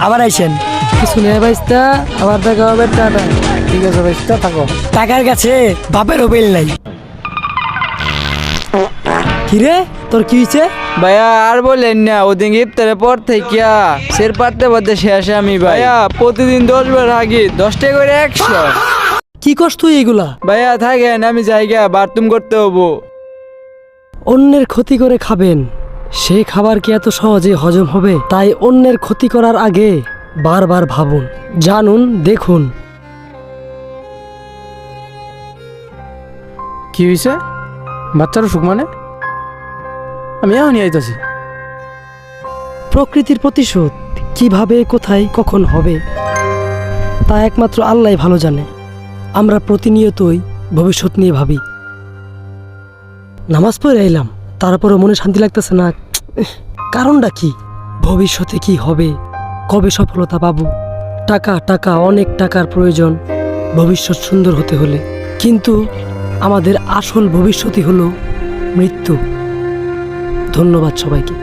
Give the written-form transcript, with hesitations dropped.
আবার আইসেন। কিছু নেই বাইস্তা, আবার দেখা হবে। টাটা। ঠিক আছে বাইস্তা, থাকো। টাকার কাছে বাপেরও বেল নাই। কিরে তোর কি হয়েছে? ভাইয়া আর বললেন না, ওদিন ইফতারের পর থেকে সের পারতে পারতে শেষে আমি ভাইয়া প্রতিদিন 10 বার হাগি, 10 টাকা করে 100। কি করছ তুই এগুলা? ভাইয়া থাকেন, আমি জায়গা বাথরুম করতে হবো। অন্যের ক্ষতি করে খাবেন, সেই খাবার কি এত সহজে হজম হবে? তাই অন্যের ক্ষতি করার আগে বারবার ভাবুন, জানুন, দেখুন। কি হয়েছে? বাচ্চারও সুখ মানে? আমি এখনই আইতাছি। প্রকৃতির প্রতিশোধ কিভাবে, কোথায়, কখন হবে তা একমাত্র আল্লাহই ভালো জানে। আমরা প্রতিনিয়তই ভবিষ্যৎ নিয়ে ভাবি। নামাজ পড়ে এলাম, তারপরও মনে শান্তি লাগতেছে না। কারণটা কি? ভবিষ্যতে কি হবে, কবে সফলতা পাবো? টাকা টাকা, অনেক টাকার প্রয়োজন ভবিষ্যৎ সুন্দর হতে হলে। কিন্তু আমাদের আসল ভবিষ্যৎই হলো মৃত্যু। ধন্যবাদ সবাইকে।